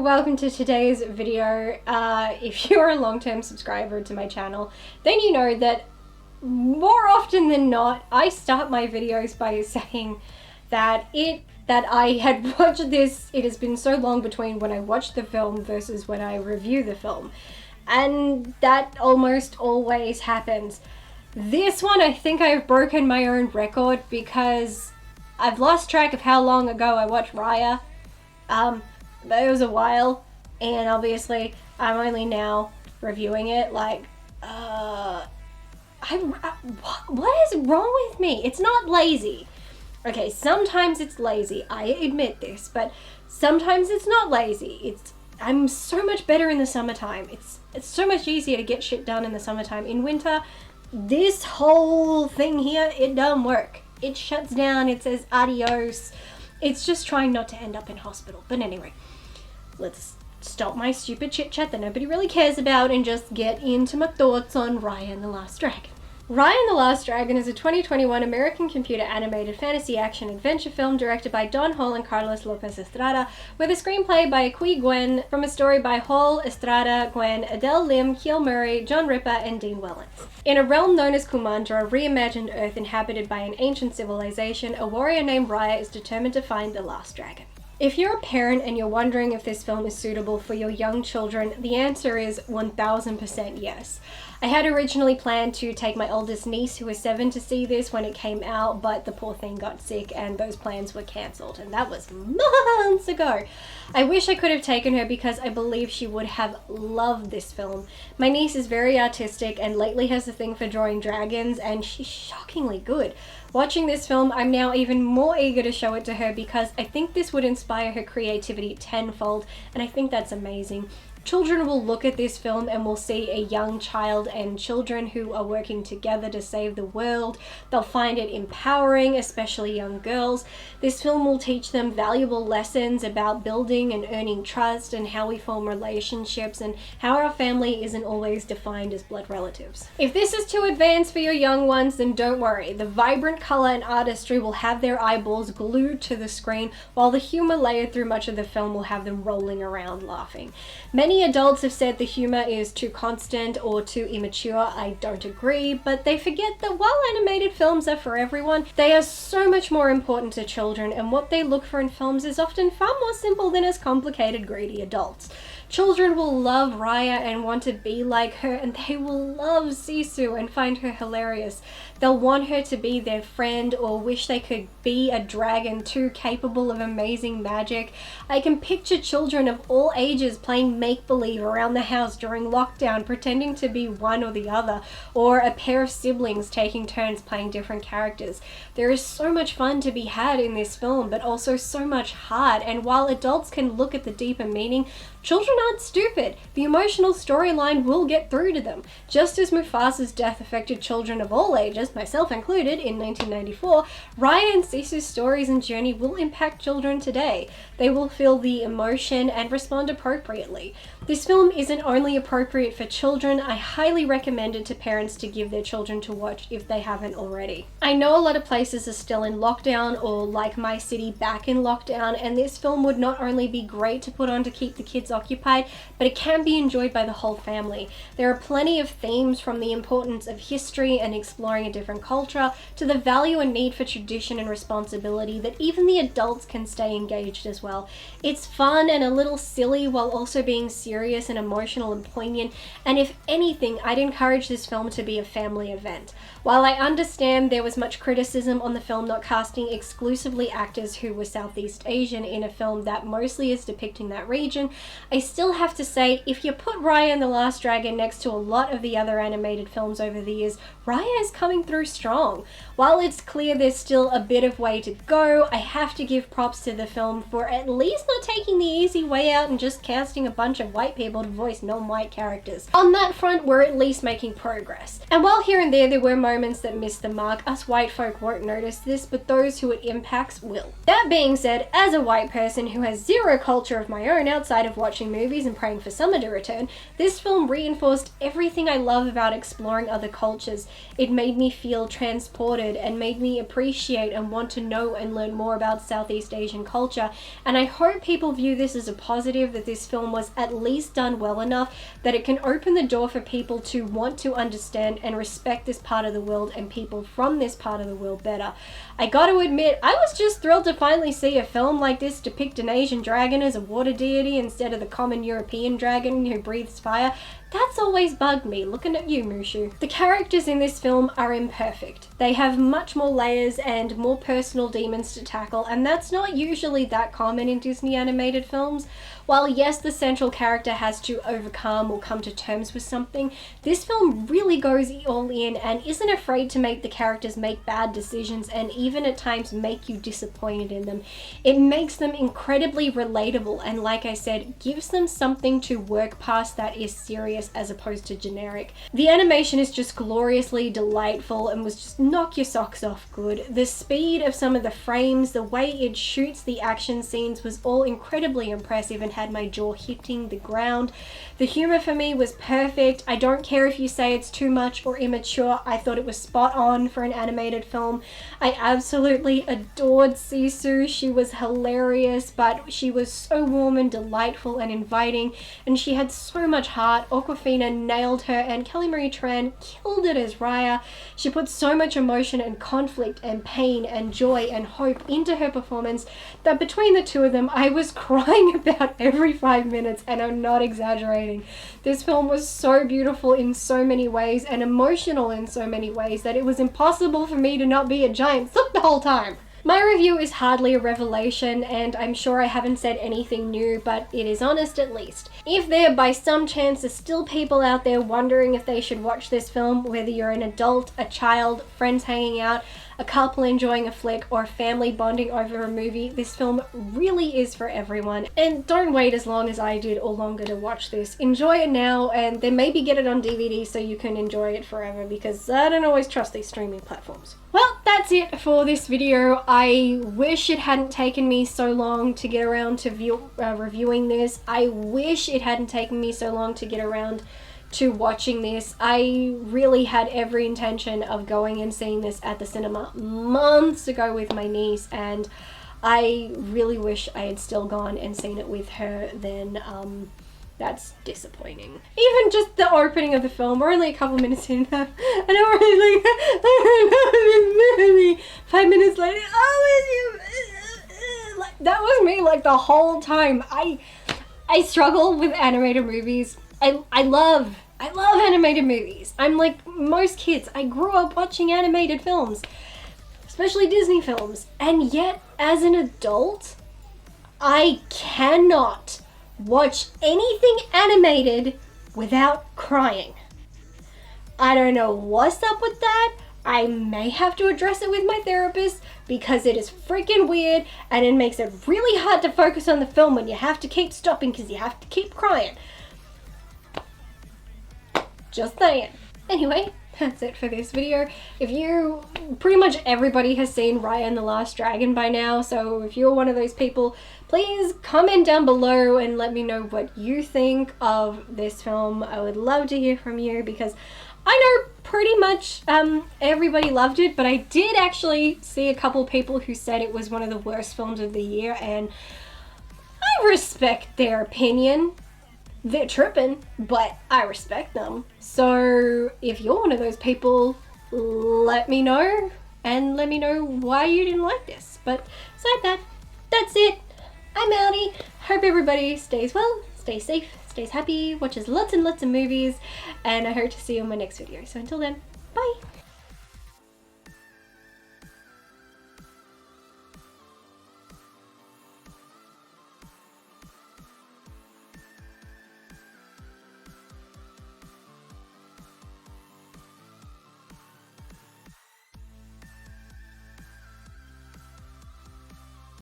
welcome to today's video. If you're a long-term subscriber to my channel, then you know that more often than not, I start my videos by saying that I had watched this, it has been so long between when I watched the film versus when I review the film. And that almost always happens. This one, I think I've broken my own record because I've lost track of how long ago I watched Raya. But it was a while, and obviously I'm only now reviewing it. Like, what is wrong with me? It's not lazy. Okay, sometimes it's lazy, I admit this, but sometimes it's not lazy. I'm so much better in the summertime. It's so much easier to get shit done in the summertime. In winter, this whole thing here, it doesn't work. It shuts down, it says adios. It's just trying not to end up in hospital. But anyway, let's stop my stupid chit chat that nobody really cares about and just get into my thoughts on Raya and the Last Dragon. Raya and the Last Dragon is a 2021 American computer animated fantasy action adventure film directed by Don Hall and Carlos Lopez Estrada, with a screenplay by Qui Gwen, from a story by Hall, Estrada, Gwen, Adele Lim, Kiel Murray, John Ripa, and Dean Wellens. In a realm known as Kumandra, a reimagined Earth inhabited by an ancient civilization, a warrior named Raya is determined to find the Last Dragon. If you're a parent and you're wondering if this film is suitable for your young children, the answer is 1000% yes. I had originally planned to take my oldest niece, who was 7, to see this when it came out, but the poor thing got sick and those plans were cancelled, and that was months ago. I wish I could have taken her because I believe she would have loved this film. My niece is very artistic and lately has a thing for drawing dragons, and she's shockingly good. Watching this film, I'm now even more eager to show it to her because I think this would inspire her creativity tenfold, and I think that's amazing. Children will look at this film and will see a young child and children who are working together to save the world. They'll find it empowering, especially young girls. This film will teach them valuable lessons about building and earning trust and how we form relationships and how our family isn't always defined as blood relatives. If this is too advanced for your young ones, then don't worry. The vibrant color and artistry will have their eyeballs glued to the screen, while the humor layered through much of the film will have them rolling around laughing. Many adults have said the humor is too constant or too immature. I don't agree, but they forget that while animated films are for everyone, they are so much more important to children, and what they look for in films is often far more simple than as complicated, greedy adults. Children will love Raya and want to be like her, and they will love Sisu and find her hilarious. They'll want her to be their friend or wish they could be a dragon too capable of amazing magic. I can picture children of all ages playing make-believe around the house during lockdown, pretending to be one or the other, or a pair of siblings taking turns playing different characters. There is so much fun to be had in this film, but also so much heart, and while adults can look at the deeper meaning, children aren't stupid. The emotional storyline will get through to them. Just as Mufasa's death affected children of all ages, myself included, in 1994, Raya and Sisu's stories and journey will impact children today. They will feel the emotion and respond appropriately. This film isn't only appropriate for children, I highly recommend it to parents to give their children to watch if they haven't already. I know a lot of places are still in lockdown, or like my city, back in lockdown, and this film would not only be great to put on to keep the kids occupied, but it can be enjoyed by the whole family. There are plenty of themes, from the importance of history and exploring a different culture to the value and need for tradition and responsibility, that even the adults can stay engaged as well. It's fun and a little silly while also being serious and emotional and poignant, and if anything, I'd encourage this film to be a family event. While I understand there was much criticism on the film not casting exclusively actors who were Southeast Asian in a film that mostly is depicting that region, I still have to say, if you put Raya and the Last Dragon next to a lot of the other animated films over the years, Raya is coming through strong. While it's clear there's still a bit of way to go, I have to give props to the film for at least not taking the easy way out and just casting a bunch of white people to voice non-white characters. On that front, we're at least making progress. And while here and there were moments that missed the mark, us white folk won't notice this, but those who it impacts will. That being said, as a white person who has zero culture of my own outside of watching movies movies and praying for summer to return, this film reinforced everything I love about exploring other cultures. It made me feel transported and made me appreciate and want to know and learn more about Southeast Asian culture. And I hope people view this as a positive, that this film was at least done well enough that it can open the door for people to want to understand and respect this part of the world and people from this part of the world better. I gotta admit, I was just thrilled to finally see a film like this depict an Asian dragon as a water deity instead of the common European dragon who breathes fire. That's always bugged me, looking at you, Mushu. The characters in this film are imperfect. They have much more layers and more personal demons to tackle, and that's not usually that common in Disney animated films. While yes, the central character has to overcome or come to terms with something, this film really goes all in and isn't afraid to make the characters make bad decisions and even at times make you disappointed in them. It makes them incredibly relatable and, like I said, gives them something to work past that is serious as opposed to generic. The animation is just gloriously delightful and was just knock your socks off good. The speed of some of the frames, the way it shoots the action scenes was all incredibly impressive and had my jaw hitting the ground. The humor for me was perfect. I don't care if you say it's too much or immature. I thought it was spot on for an animated film. I absolutely adored Sisu. She was hilarious, but she was so warm and delightful and inviting, and she had so much heart. Awkwafina nailed her, and Kelly Marie Tran killed it as Raya. She put so much emotion and conflict and pain and joy and hope into her performance that between the two of them, I was crying about every 5 minutes, and I'm not exaggerating. This film was so beautiful in so many ways and emotional in so many ways that it was impossible for me to not be a giant flip the whole time. My review is hardly a revelation, and I'm sure I haven't said anything new, but it is honest at least. If there by some chance are still people out there wondering if they should watch this film, whether you're an adult, a child, friends hanging out, a couple enjoying a flick, or a family bonding over a movie, this film really is for everyone. And don't wait as long as I did or longer to watch this. Enjoy it now, and then maybe get it on DVD so you can enjoy it forever, because I don't always trust these streaming platforms. Well, that's it for this video. I wish it hadn't taken me so long to get around to reviewing this. I wish it hadn't taken me so long to get around to watching this. I really had every intention of going and seeing this at the cinema months ago with my niece, and I really wish I had still gone and seen it with her then. That's disappointing. Even just the opening of the film, we're only a couple minutes in now, and I'm already like, I love this movie. 5 minutes later, like, that was me like the whole time. I struggle with animated movies. I love animated movies. I'm like most kids. I grew up watching animated films, especially Disney films, and yet as an adult, I cannot watch anything animated without crying. I don't know what's up with that. I may have to address it with my therapist because it is freaking weird and it makes it really hard to focus on the film when you have to keep stopping because you have to keep crying. Just saying. Anyway, that's it for this video. Pretty much everybody has seen Raya and the Last Dragon by now, so if you're one of those people, please comment down below and let me know what you think of this film. I would love to hear from you because I know pretty much everybody loved it, but I did actually see a couple people who said it was one of the worst films of the year, and I respect their opinion. They're tripping, but I respect them. So if you're one of those people, let me know and let me know why you didn't like this. But aside that, that's it. I'm outie. Hope everybody stays well, stays safe, stays happy, watches lots and lots of movies, and I hope to see you in my next video. So until then, bye.